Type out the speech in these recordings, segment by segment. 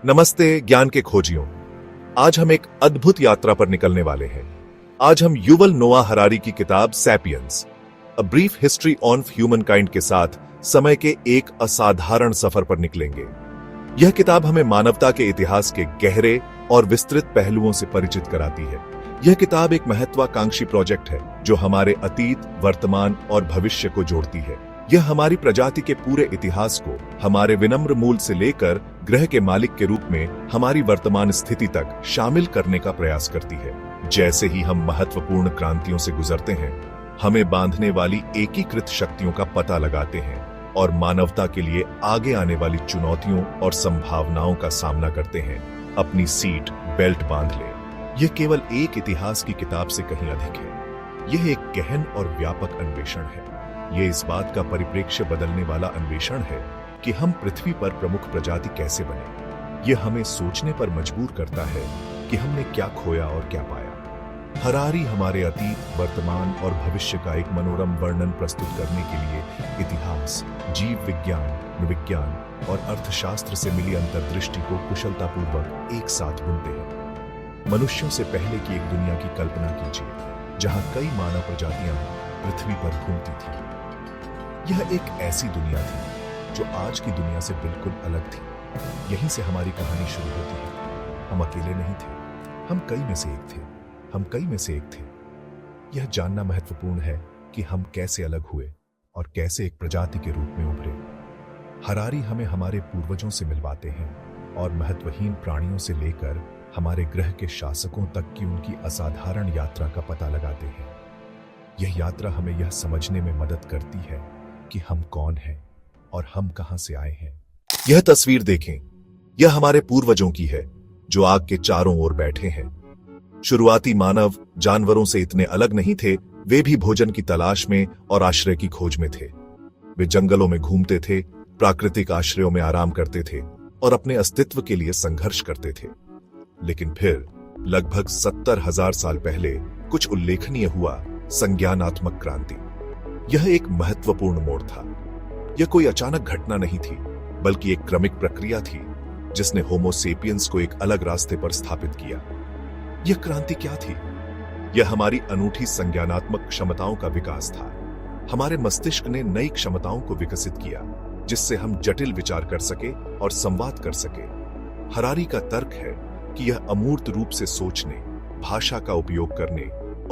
नमस्ते ज्ञान के खोजियों। आज हम एक अद्भुत यात्रा पर निकलने वाले हैं। आज हम युवल नोआ हरारी की किताब Sapiens, a brief history on humankind के साथ समय के एक असाधारण सफर पर निकलेंगे। यह किताब हमें मानवता के इतिहास के गहरे और विस्तृत पहलुओं से परिचित कराती है। यह किताब एक महत्वाकांक्षी प्रोजेक्ट है जो हमारे अतीत, वर्तमान और भविष्य को जोड़ती है। यह हमारी प्रजाति के पूरे इतिहास को हमारे विनम्र मूल से लेकर ग्रह के मालिक के रूप में हमारी वर्तमान स्थिति तक शामिल करने का प्रयास करती है। जैसे ही हम महत्वपूर्ण क्रांतियों से गुजरते हैं, हमें बांधने वाली एकीकृत शक्तियों का पता लगाते हैं और मानवता के लिए आगे आने वाली चुनौतियों और संभावनाओं का सामना करते हैं। अपनी सीट बेल्ट बांध ले। यह केवल एक इतिहास की किताब से कहीं अधिक है। यह एक गहन और व्यापक अन्वेषण है। यह इस बात का परिप्रेक्ष्य बदलने वाला अन्वेषण है कि हम पृथ्वी पर प्रमुख प्रजाति कैसे बने। यह हमें सोचने पर मजबूर करता है कि हमने क्या खोया और क्या पाया। हरारी हमारे अतीत, वर्तमान और भविष्य का एक मनोरम वर्णन प्रस्तुत करने के लिए इतिहास, जीव विज्ञान, विज्ञान और अर्थशास्त्र से मिली अंतर्दृष्टि को कुशलतापूर्वक एक साथ बुनते हैं। मनुष्यों से पहले की एक दुनिया की कल्पना कीजिए जहां कई मानव प्रजातियां पृथ्वी पर घूमती थीं। यह एक ऐसी दुनिया थी जो आज की दुनिया से बिल्कुल अलग थी। यहीं से हमारी कहानी शुरू होती है। हम अकेले नहीं थे, हम कई में से एक थे। हम कई में से एक थे। यह जानना महत्वपूर्ण है कि हम कैसे अलग हुए और कैसे एक प्रजाति के रूप में उभरे। हरारी हमें हमारे पूर्वजों से मिलवाते हैं और महत्वहीन प्राणियों से लेकर हमारे ग्रह के शासकों तक की उनकी असाधारण यात्रा का पता लगाते हैं। यह यात्रा हमें यह समझने में मदद करती है कि हम कौन हैं और हम कहां से आए हैं। यह तस्वीर देखें। यह हमारे पूर्वजों की है जो आग के चारों ओर बैठे हैं। शुरुआती मानव जानवरों से इतने अलग नहीं थे। वे भी भोजन की तलाश में और आश्रय की खोज में थे। वे जंगलों में घूमते थे, प्राकृतिक आश्रयों में आराम करते थे और अपने अस्तित्व के लिए संघर्ष करते थे। लेकिन फिर लगभग 70,000 साल पहले कुछ उल्लेखनीय हुआ, संज्ञानात्मक क्रांति। यह एक महत्वपूर्ण मोड़ था। यह कोई अचानक घटना नहीं थी, बल्कि एक क्रमिक प्रक्रिया थी जिसने होमो सेपियंस को एक अलग रास्ते पर स्थापित किया। यह क्रांति क्या थी? यह हमारी अनूठी संज्ञानात्मक क्षमताओं का विकास था। हमारे मस्तिष्क ने नई क्षमताओं को विकसित किया जिससे हम जटिल विचार कर सके और संवाद कर सके। हरारी का तर्क है कि यह अमूर्त रूप से सोचने, भाषा का उपयोग करने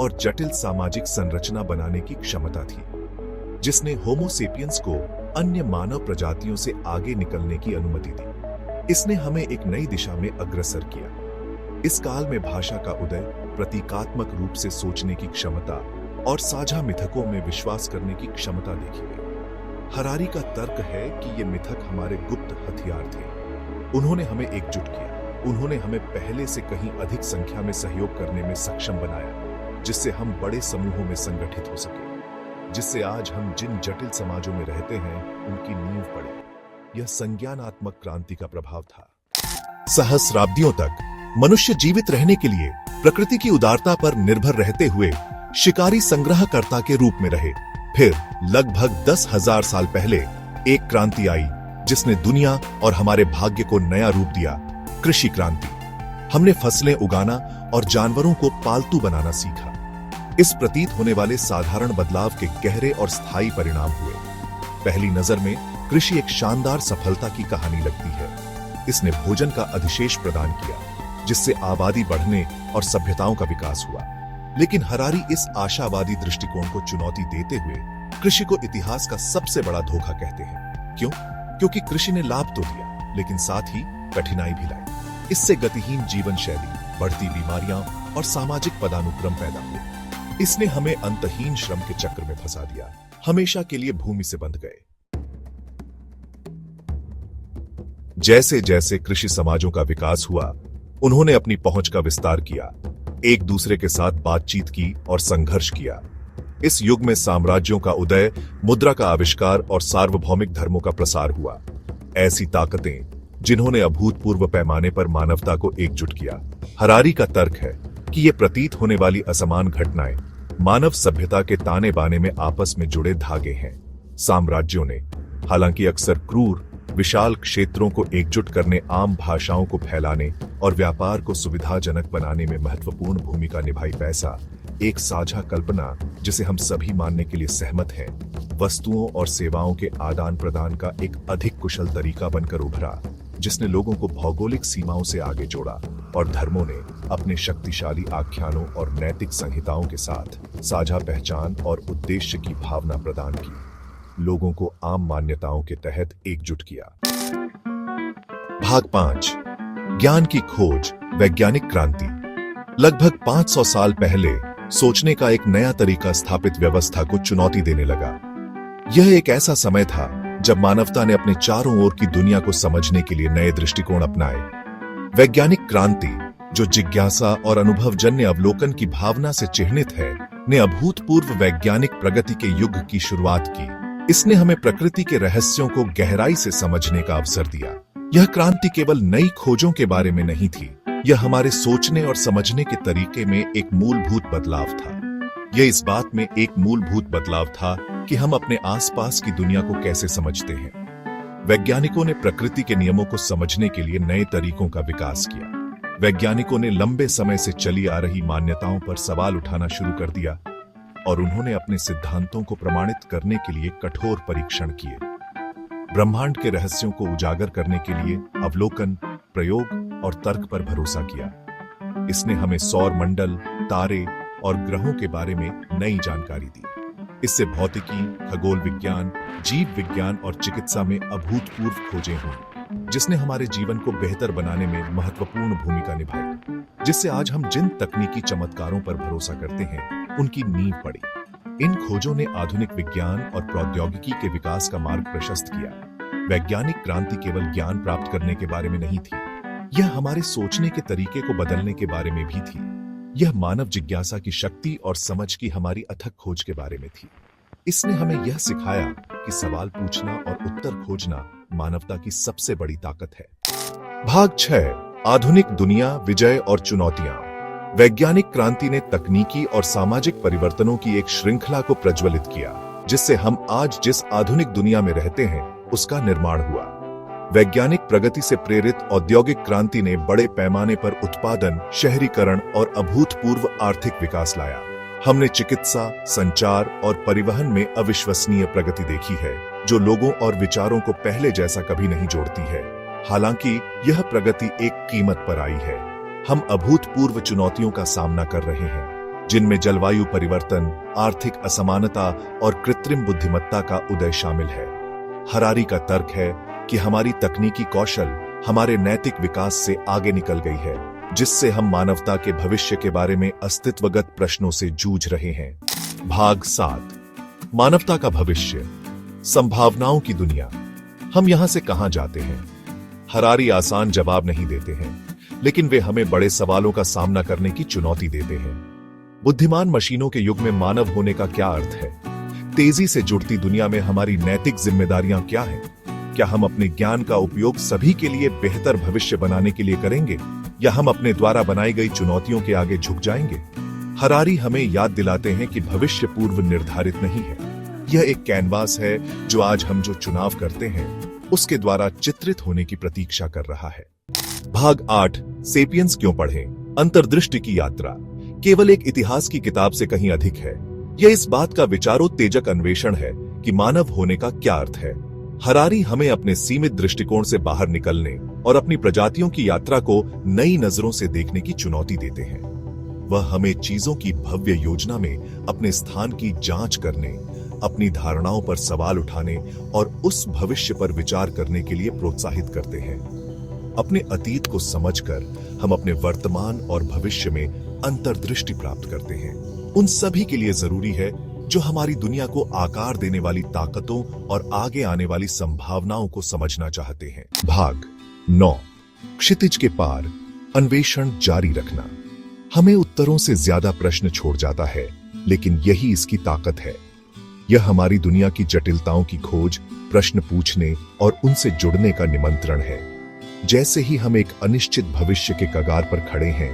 और जटिल सामाजिक संरचना बनाने की क्षमता थी, जिसने होमो सेपियंस को अन्य मानव प्रजातियों से आगे निकलने की अनुमति दी। इसने हमें एक नई दिशा में अग्रसर किया। इस काल में भाषा का उदय, प्रतीकात्मक रूप से सोचने की क्षमता और साझा मिथकों में विश्वास करने की क्षमता देखी गई। हरारी का तर्क है कि ये मिथक हमारे गुप्त हथियार थे। उन्होंने हमें एकजुट किया। उन्होंने हमें पहले से कहीं अधिक संख्या में सहयोग करने में सक्षम बनाया, जिससे हम बड़े समूहों में संगठित हो सके, जिससे आज हम जिन जटिल समाजों में रहते हैं उनकी नींव पड़े। यह संज्ञानात्मक क्रांति का प्रभाव था। सहस्राब्दियों तक मनुष्य जीवित रहने के लिए प्रकृति की उदारता पर निर्भर रहते हुए शिकारी संग्रहकर्ता के रूप में रहे। फिर लगभग 10,000 साल पहले एक क्रांति आई जिसने दुनिया और हमारे भाग्य को नया रूप दिया, कृषि क्रांति। हमने फसलें उगाना और जानवरों को पालतू बनाना सीखा। इस प्रतीत होने वाले साधारण बदलाव के गहरे और स्थायी परिणाम हुए। पहली नजर में कृषि एक शानदार सफलता की कहानी लगती है। इसने भोजन का अधिशेष प्रदान किया, जिससे आबादी बढ़ने और सभ्यताओं का विकास हुआ। लेकिन हरारी इस आशावादी दृष्टिकोण को चुनौती देते हुए कृषि को इतिहास का सबसे बड़ा धोखा कहते हैं। क्यों? क्योंकि कृषि ने लाभ तो दिया, लेकिन साथ ही कठिनाई भी लाई। इससे गतिहीन जीवन शैली, बढ़ती बीमारियां और सामाजिक पदानुक्रम पैदा हुए। इसने हमें अंतहीन श्रम के चक्र में फंसा दिया, हमेशा के लिए भूमि से बंध गए। जैसे जैसे कृषि समाजों का विकास हुआ, उन्होंने अपनी पहुंच का विस्तार किया, एक दूसरे के साथ बातचीत की और संघर्ष किया। इस युग में साम्राज्यों का उदय, मुद्रा का आविष्कार और सार्वभौमिक धर्मों का प्रसार हुआ। ऐसी ताकतें जिन्होंने अभूतपूर्व पैमाने पर मानवता को एकजुट किया। हरारी का तर्क है कि ये प्रतीत होने वाली असमान घटनाएं मानव सभ्यता के ताने बाने में आपस में जुड़े धागे हैं। साम्राज्यों ने, हालांकि अक्सर क्रूर विशाल क्षेत्रों को एकजुट करने, आम भाषाओं को फैलाने और व्यापार को सुविधाजनक बनाने में महत्वपूर्ण भूमिका निभाई। पैसा एक साझा कल्पना जिसे हम सभी मानने के लिए सहमत हैं, वस्तुओं और सेवाओं के आदान प्रदान का एक अधिक कुशल तरीका बनकर उभरा, जिसने लोगों को भौगोलिक सीमाओं से आगे जोड़ा और धर्मों ने अपने शक्तिशाली आख्यानों और नैतिक संहिताओं के साथ साझा पहचान और उद्देश्य की भावना प्रदान की, लोगों को आम मान्यताओं के तहत एकजुट किया। भाग 5, ज्ञान की खोज, वैज्ञानिक क्रांति। लगभग 500 साल पहले सोचने का एक नया तरीका स्थापित व्यवस्था को चुनौती देने लगा। यह एक ऐसा समय था जब मानवता ने अपने चारों ओर की दुनिया को समझने के लिए नए दृष्टिकोण अपनाए। वैज्ञानिक क्रांति, जो जिज्ञासा और अनुभवजन्य अवलोकन की भावना से चिह्नित है, ने अभूतपूर्व वैज्ञानिक प्रगति के युग की शुरुआत की। इसने हमें प्रकृति के रहस्यों को गहराई से समझने का अवसर दिया। यह क्रांति केवल नई खोजों के बारे में नहीं थी, यह हमारे सोचने और समझने के तरीके में एक मूलभूत बदलाव था। यह इस बात में एक मूलभूत बदलाव था कि हम अपने आसपास की दुनिया को कैसे समझते हैं। वैज्ञानिकों ने प्रकृति के नियमों को समझने के लिए नए तरीकों का विकास किया। वैज्ञानिकों ने लंबे समय से चली आ रही मान्यताओं पर सवाल उठाना शुरू कर दिया और उन्होंने अपने सिद्धांतों को प्रमाणित करने के लिए कठोर परीक्षण किए। ब्रह्मांड के रहस्यों को उजागर करने के लिए अवलोकन, प्रयोग और तर्क पर भरोसा किया। इसने हमें सौर मंडल, तारे और ग्रहों के बारे में नई जानकारी दी। इससे भौतिकी, खगोल विज्ञान, जीव विज्ञान और चिकित्सा में अभूतपूर्व खोजें हुई, जिसने हमारे जीवन को बेहतर बनाने में महत्वपूर्ण भूमिका निभाई। जिससे आज हम जिन तकनीकी चमत्कारों पर भरोसा करते हैं, उनकी नींव पड़ी। इन खोजों ने आधुनिक विज्ञान और प्रौद्योगिकी के विकास का मार्ग प्रशस्त किया। वैज्ञानिक क्रांति केवल ज्ञान प्राप्त करने के बारे में नहीं थी, यह हमारे सोचने के तरीके को बदलने के बारे में भी थी। यह मानव जिज्ञासा की शक्ति और समझ की हमारी अथक खोज के बारे में थी। इसने हमें यह सिखाया कि सवाल पूछना और उत्तर खोजना मानवता की सबसे बड़ी ताकत है। भाग 6, आधुनिक दुनिया, विजय और चुनौतियां। वैज्ञानिक क्रांति ने तकनीकी और सामाजिक परिवर्तनों की एक श्रृंखला को प्रज्वलित किया, जिससे हम आज जिस आधुनिक दुनिया में रहते हैं, उसका निर्माण हुआ। वैज्ञानिक प्रगति से प्रेरित औद्योगिक क्रांति ने बड़े पैमाने पर उत्पादन, शहरीकरण और अभूतपूर्व आर्थिक विकास लाया। हमने चिकित्सा, संचार और परिवहन में अविश्वसनीय प्रगति देखी है, जो लोगों और विचारों को पहले जैसा कभी नहीं जोड़ती है। हालांकि यह प्रगति एक कीमत पर आई है। हम अभूतपूर्व चुनौतियों का सामना कर रहे हैं, जिनमें जलवायु परिवर्तन, आर्थिक असमानता और कृत्रिम बुद्धिमत्ता का उदय शामिल है। हरारी का तर्क है कि हमारी तकनीकी कौशल हमारे नैतिक विकास से आगे निकल गई है, जिससे हम मानवता के भविष्य के बारे में अस्तित्वगत प्रश्नों से जूझ रहे हैं। भाग 7, मानवता का भविष्य, संभावनाओं की दुनिया। हम यहां से कहां जाते हैं? हरारी आसान जवाब नहीं देते हैं, लेकिन वे हमें बड़े सवालों का सामना करने की चुनौती देते हैं। बुद्धिमान मशीनों के युग में मानव होने का क्या अर्थ है? तेजी से जुड़ती दुनिया में हमारी नैतिक जिम्मेदारियां क्या हैं? क्या हम अपने ज्ञान का उपयोग सभी के लिए बेहतर भविष्य बनाने के लिए करेंगे, या हम अपने द्वारा बनाई गई चुनौतियों के आगे झुक जाएंगे? हरारी हमें याद दिलाते हैं कि भविष्य पूर्व निर्धारित नहीं है। यह एक कैनवास है जो आज हम जो चुनाव करते हैं, उसके द्वारा चित्रित होने की प्रतीक्षा कर रहा है। भाग 8, सेपियंस क्यों पढ़ें? अंतर्दृष्टि की यात्रा केवल एक इतिहास की किताब से कहीं अधिक है। यह इस बात का विचारोत्तेजक अन्वेषण है कि मानव होने का क्या अर्थ है। हरारी हमें अपने सीमित दृष्टिकोण से बाहर निकलने और अपनी प्रजातियों की यात्रा को नई नजरों से देखने की चुनौती देते हैं। वह हमें चीजों की भव्य योजना में अपने स्थान की जांच करने, अपनी धारणाओं पर सवाल उठाने और उस भविष्य पर विचार करने के लिए प्रोत्साहित करते हैं। अपने अतीत को समझकर हम अपने वर्तमान और भविष्य में अंतर्दृष्टि प्राप्त करते हैं। उन सभी के लिए जरूरी है जो हमारी दुनिया को आकार देने वाली ताकतों और आगे आने वाली संभावनाओं को समझना चाहते हैं। भाग 9, क्षितिज के पार, अन्वेषण जारी रखना। हमें उत्तरों से ज्यादा प्रश्न छोड़ जाता है, लेकिन यही इसकी ताकत है। यह हमारी दुनिया की जटिलताओं की खोज, प्रश्न पूछने और उनसे जुड़ने का निमंत्रण है। जैसे ही हम एक अनिश्चित भविष्य के कगार पर खड़े हैं,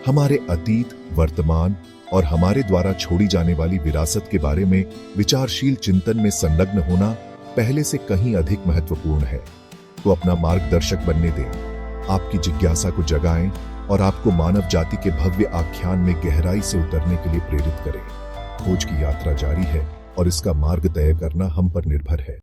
हमारे अतीत, वर्तमान और हमारे द्वारा छोड़ी जाने वाली विरासत के बारे में विचारशील चिंतन में संलग्न होना पहले से कहीं अधिक महत्वपूर्ण है। को अपना मार्गदर्शक बनने दें, आपकी जिज्ञासा को जगाएं और आपको मानव जाति के भव्य आख्यान में गहराई से उतरने के लिए प्रेरित करें। खोज की यात्रा जारी है और इसका मार्ग तय करना हम पर निर्भर है।